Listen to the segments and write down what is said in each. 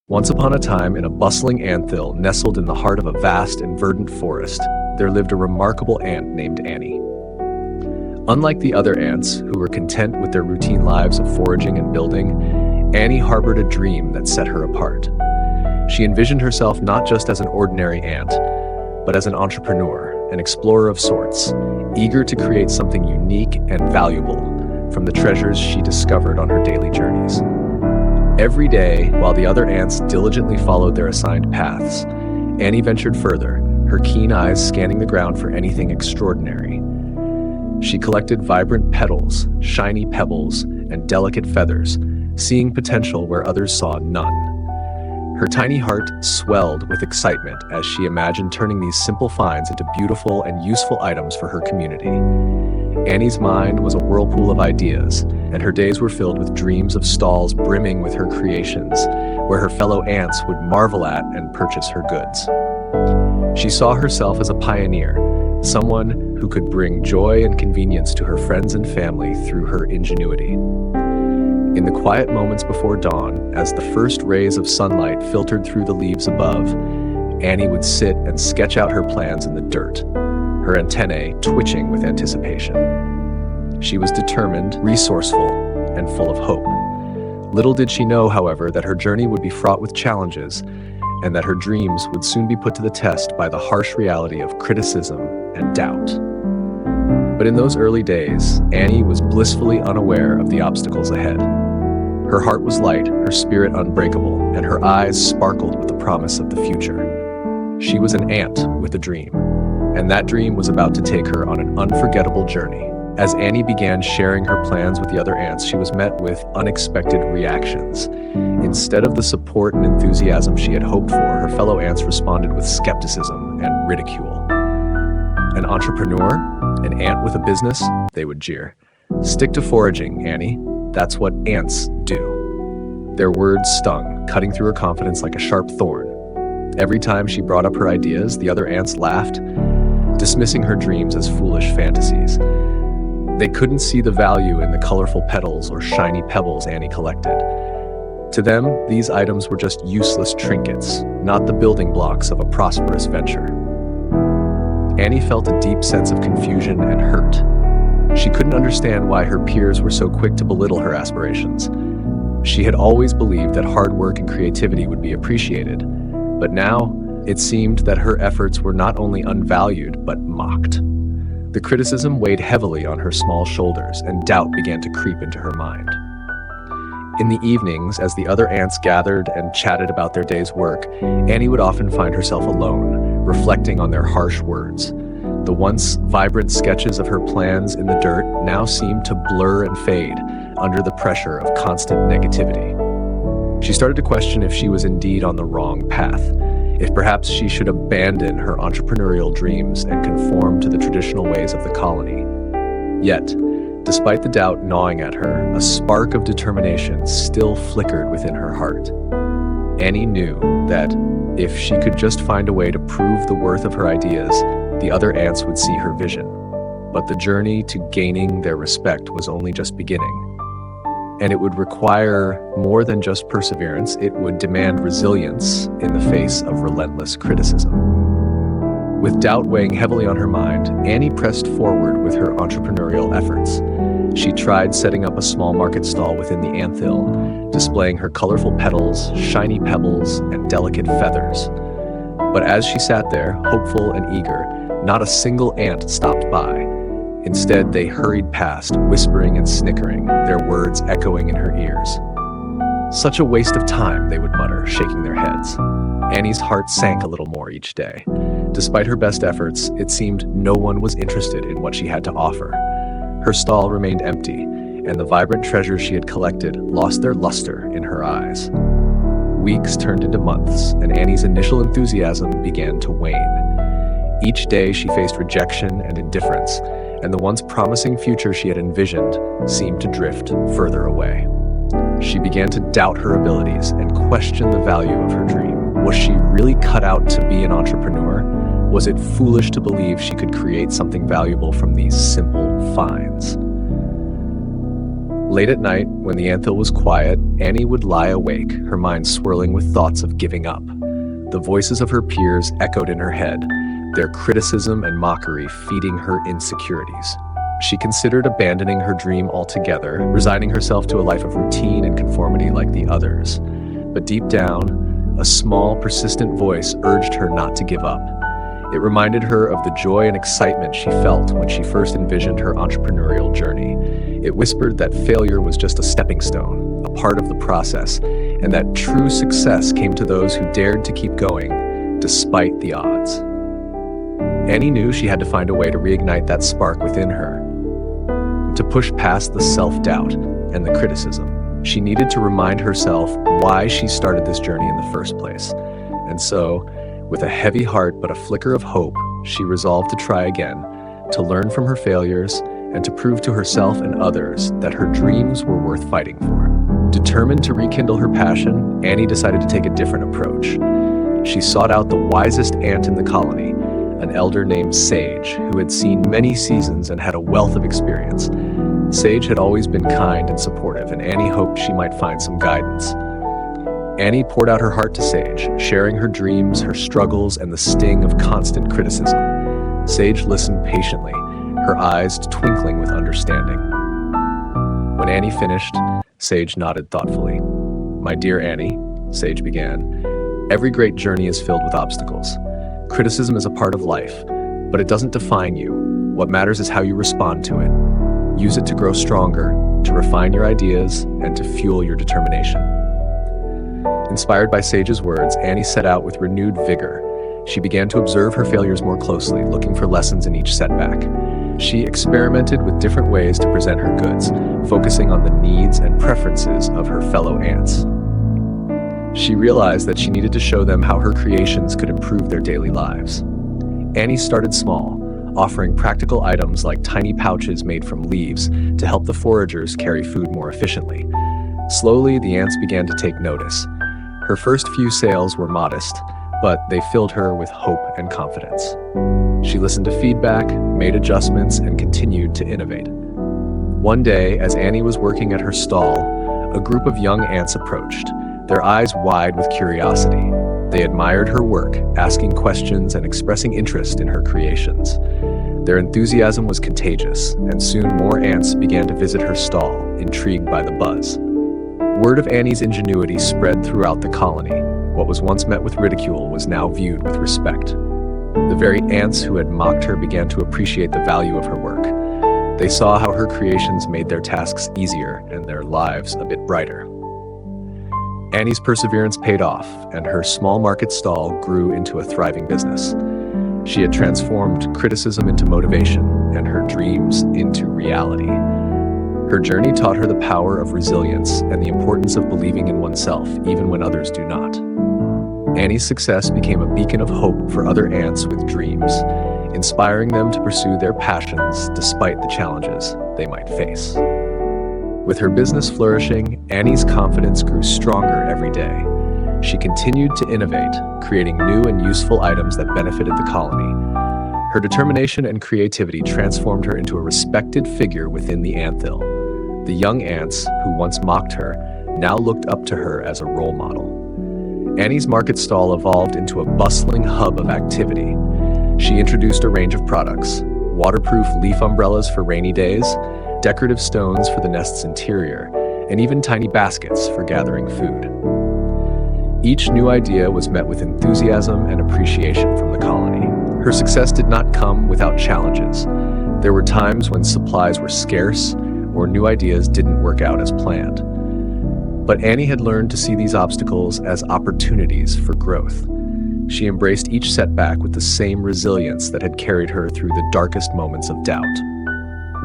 Once upon a time, in a bustling anthill nestled in the heart of a vast and verdant forest, there lived a remarkable ant named Annie. Unlike the other ants, who were content with their routine lives of foraging and building, Annie harbored a dream that set her apart. She envisioned herself not just as an ordinary ant, but as an entrepreneur, an explorer of sorts, eager to create something unique and valuable from the treasures she discovered on her daily journeys. Every day, while the other ants diligently followed their assigned paths, Annie ventured further, her keen eyes scanning the ground for anything extraordinary. She collected vibrant petals, shiny pebbles, and delicate feathers, seeing potential where others saw none. Her tiny heart swelled with excitement as she imagined turning these simple finds into beautiful and useful items for her community. Annie's mind was a whirlpool of ideas, and her days were filled with dreams of stalls brimming with her creations, where her fellow ants would marvel at and purchase her goods. She saw herself as a pioneer, someone who could bring joy and convenience to her friends and family through her ingenuity. In the quiet moments before dawn, as the first rays of sunlight filtered through the leaves above, Annie would sit and sketch out her plans in the dirt, her antennae twitching with anticipation. She was determined, resourceful, and full of hope. Little did she know, however, that her journey would be fraught with challenges, and that her dreams would soon be put to the test by the harsh reality of criticism and doubt. But in those early days, Annie was blissfully unaware of the obstacles ahead. Her heart was light, her spirit unbreakable, and her eyes sparkled with the promise of the future. She was an ant with a dream, and that dream was about to take her on an unforgettable journey. As Annie began sharing her plans with the other ants, she was met with unexpected reactions. Instead of the support and enthusiasm she had hoped for, her fellow ants responded with skepticism and ridicule. An entrepreneur? An ant with a business? They would jeer. Stick to foraging, Annie. That's what ants do. Their words stung, cutting through her confidence like a sharp thorn. Every time she brought up her ideas, the other ants laughed, dismissing her dreams as foolish fantasies. They couldn't see the value in the colorful petals or shiny pebbles Annie collected. To them, these items were just useless trinkets, not the building blocks of a prosperous venture. Annie felt a deep sense of confusion and hurt. She couldn't understand why her peers were so quick to belittle her aspirations. She had always believed that hard work and creativity would be appreciated, but now it seemed that her efforts were not only unvalued, but mocked. The criticism weighed heavily on her small shoulders, and doubt began to creep into her mind. In the evenings, as the other ants gathered and chatted about their day's work, Annie would often find herself alone, reflecting on their harsh words. The once vibrant sketches of her plans in the dirt now seemed to blur and fade under the pressure of constant negativity. She started to question if she was indeed on the wrong path, if perhaps she should abandon her entrepreneurial dreams and conform to the traditional ways of the colony. Yet, despite the doubt gnawing at her, a spark of determination still flickered within her heart. Annie knew that if she could just find a way to prove the worth of her ideas, the other ants would see her vision. But the journey to gaining their respect was only just beginning. And it would require more than just perseverance. It would demand resilience in the face of relentless criticism. With doubt weighing heavily on her mind, Annie pressed forward with her entrepreneurial efforts. She tried setting up a small market stall within the anthill, displaying her colorful petals, shiny pebbles, and delicate feathers. But as she sat there, hopeful and eager, not a single ant stopped by. Instead, they hurried past, whispering and snickering, their words echoing in her ears. "Such a waste of time," they would mutter, shaking their heads. Annie's heart sank a little more each day. Despite her best efforts, it seemed no one was interested in what she had to offer. Her stall remained empty, and the vibrant treasures she had collected lost their luster in her eyes. Weeks turned into months, and Annie's initial enthusiasm began to wane. Each day she faced rejection and indifference, and the once promising future she had envisioned seemed to drift further away. She began to doubt her abilities and question the value of her dream. Was she really cut out to be an entrepreneur? Was it foolish to believe she could create something valuable from these simple finds? Late at night, when the anthill was quiet, Annie would lie awake, her mind swirling with thoughts of giving up. The voices of her peers echoed in her head, their criticism and mockery feeding her insecurities. She considered abandoning her dream altogether, resigning herself to a life of routine and conformity like the others. But deep down, a small, persistent voice urged her not to give up. It reminded her of the joy and excitement she felt when she first envisioned her entrepreneurial journey. It whispered that failure was just a stepping stone, a part of the process, and that true success came to those who dared to keep going, despite the odds. Annie knew she had to find a way to reignite that spark within her, to push past the self-doubt and the criticism. She needed to remind herself why she started this journey in the first place. And so, with a heavy heart but a flicker of hope, she resolved to try again, to learn from her failures, and to prove to herself and others that her dreams were worth fighting for. Determined to rekindle her passion, Annie decided to take a different approach. She sought out the wisest ant in the colony, an elder named Sage, who had seen many seasons and had a wealth of experience. Sage had always been kind and supportive, and Annie hoped she might find some guidance. Annie poured out her heart to Sage, sharing her dreams, her struggles, and the sting of constant criticism. Sage listened patiently, her eyes twinkling with understanding. When Annie finished, Sage nodded thoughtfully. "My dear Annie," Sage began, "every great journey is filled with obstacles. Criticism is a part of life, but it doesn't define you. What matters is how you respond to it. Use it to grow stronger, to refine your ideas, and to fuel your determination." Inspired by Sage's words, Annie set out with renewed vigor. She began to observe her failures more closely, looking for lessons in each setback. She experimented with different ways to present her goods, focusing on the needs and preferences of her fellow ants. She realized that she needed to show them how her creations could improve their daily lives. Annie started small, offering practical items like tiny pouches made from leaves to help the foragers carry food more efficiently. Slowly, the ants began to take notice. Her first few sales were modest, but they filled her with hope and confidence. She listened to feedback, made adjustments, and continued to innovate. One day, as Annie was working at her stall, a group of young ants approached, their eyes wide with curiosity. They admired her work, asking questions and expressing interest in her creations. Their enthusiasm was contagious, and soon more ants began to visit her stall, intrigued by the buzz. Word of Annie's ingenuity spread throughout the colony. What was once met with ridicule was now viewed with respect. The very ants who had mocked her began to appreciate the value of her work. They saw how her creations made their tasks easier and their lives a bit brighter. Annie's perseverance paid off, and her small market stall grew into a thriving business. She had transformed criticism into motivation and her dreams into reality. Her journey taught her the power of resilience and the importance of believing in oneself, even when others do not. Annie's success became a beacon of hope for other ants with dreams, inspiring them to pursue their passions despite the challenges they might face. With her business flourishing, Annie's confidence grew stronger every day. She continued to innovate, creating new and useful items that benefited the colony. Her determination and creativity transformed her into a respected figure within the anthill. The young ants, who once mocked her, now looked up to her as a role model. Annie's market stall evolved into a bustling hub of activity. She introduced a range of products: waterproof leaf umbrellas for rainy days, decorative stones for the nest's interior, and even tiny baskets for gathering food. Each new idea was met with enthusiasm and appreciation from the colony. Her success did not come without challenges. There were times when supplies were scarce or new ideas didn't work out as planned. But Annie had learned to see these obstacles as opportunities for growth. She embraced each setback with the same resilience that had carried her through the darkest moments of doubt.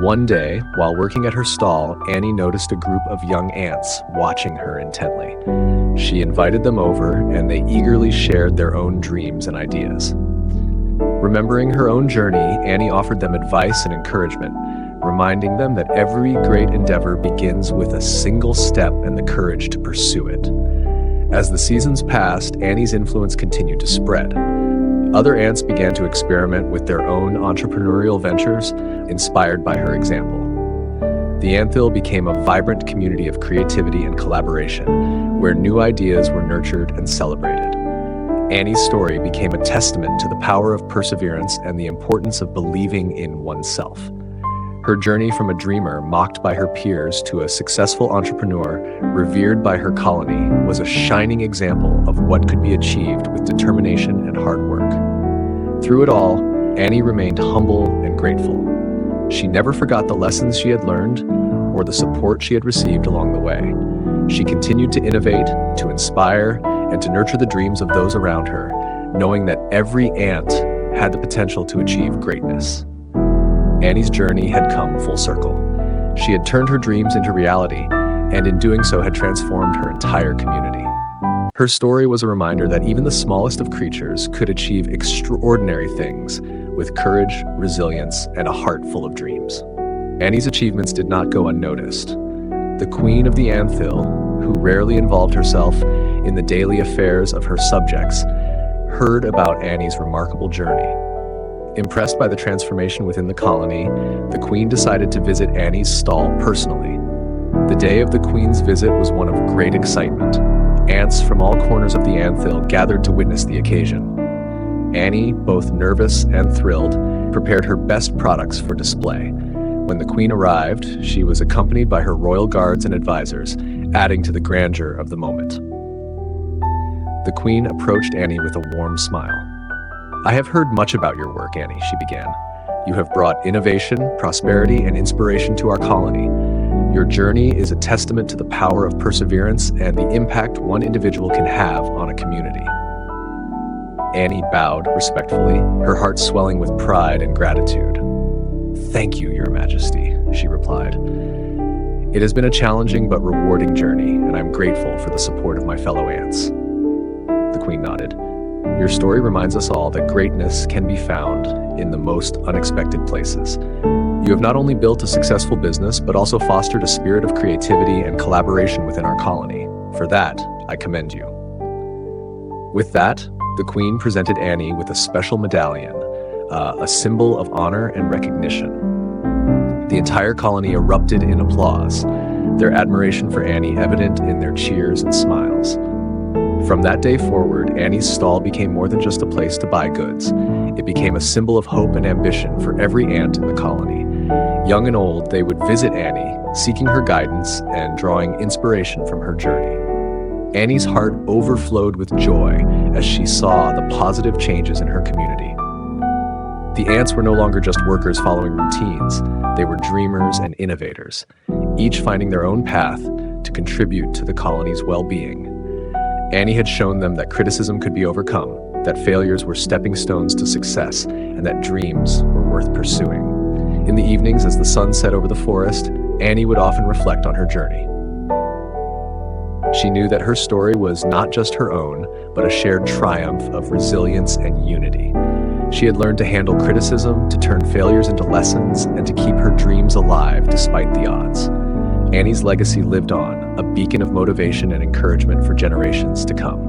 One day, while working at her stall, Annie noticed a group of young ants watching her intently. She invited them over, and they eagerly shared their own dreams and ideas. Remembering her own journey, Annie offered them advice and encouragement, reminding them that every great endeavor begins with a single step and the courage to pursue it. As the seasons passed, Annie's influence continued to spread. Other ants began to experiment with their own entrepreneurial ventures, inspired by her example. The Anthil became a vibrant community of creativity and collaboration, where new ideas were nurtured and celebrated. Annie's story became a testament to the power of perseverance and the importance of believing in oneself. Her journey from a dreamer mocked by her peers to a successful entrepreneur revered by her colony was a shining example of what could be achieved with determination and hard work. Through it all, Annie remained humble and grateful. She never forgot the lessons she had learned or the support she had received along the way. She continued to innovate, to inspire, and to nurture the dreams of those around her, knowing that every ant had the potential to achieve greatness. Annie's journey had come full circle. She had turned her dreams into reality, and in doing so had transformed her entire community. Her story was a reminder that even the smallest of creatures could achieve extraordinary things with courage, resilience, and a heart full of dreams. Annie's achievements did not go unnoticed. The Queen of the Anthil, who rarely involved herself in the daily affairs of her subjects, heard about Annie's remarkable journey. Impressed by the transformation within the colony, the Queen decided to visit Annie's stall personally. The day of the Queen's visit was one of great excitement. Ants from all corners of the Anthil gathered to witness the occasion. Annie, both nervous and thrilled, prepared her best products for display. When the Queen arrived, she was accompanied by her royal guards and advisors, adding to the grandeur of the moment. The Queen approached Annie with a warm smile. "I have heard much about your work, Annie," she began. "You have brought innovation, prosperity, and inspiration to our colony. Your journey is a testament to the power of perseverance and the impact one individual can have on a community." Annie bowed respectfully, her heart swelling with pride and gratitude. "Thank you, Your Majesty," she replied. "It has been a challenging but rewarding journey, and I'm grateful for the support of my fellow ants." The Queen nodded. "Your story reminds us all that greatness can be found in the most unexpected places. You have not only built a successful business, but also fostered a spirit of creativity and collaboration within our colony. For that, I commend you." With that, the Queen presented Annie with a special medallion, a symbol of honor and recognition. The entire colony erupted in applause, their admiration for Annie evident in their cheers and smiles. From that day forward, Annie's stall became more than just a place to buy goods. It became a symbol of hope and ambition for every ant in the colony. Young and old, they would visit Annie, seeking her guidance and drawing inspiration from her journey. Annie's heart overflowed with joy as she saw the positive changes in her community. The ants were no longer just workers following routines. They were dreamers and innovators, each finding their own path to contribute to the colony's well-being. Annie had shown them that criticism could be overcome, that failures were stepping stones to success, and that dreams were worth pursuing. In the evenings, as the sun set over the forest, Annie would often reflect on her journey. She knew that her story was not just her own, but a shared triumph of resilience and unity. She had learned to handle criticism, to turn failures into lessons, and to keep her dreams alive despite the odds. Annie's legacy lived on, a beacon of motivation and encouragement for generations to come.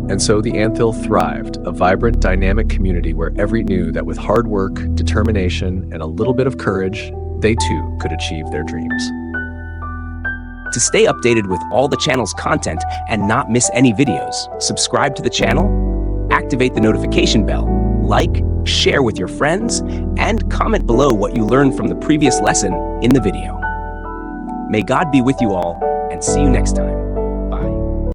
And so the Anthil thrived, a vibrant, dynamic community where everyone knew that with hard work, determination, and a little bit of courage, they too could achieve their dreams. To stay updated with all the channel's content and not miss any videos, subscribe to the channel, activate the notification bell, like, share with your friends, and comment below what you learned from the previous lesson in the video. May God be with you all, and see you next time.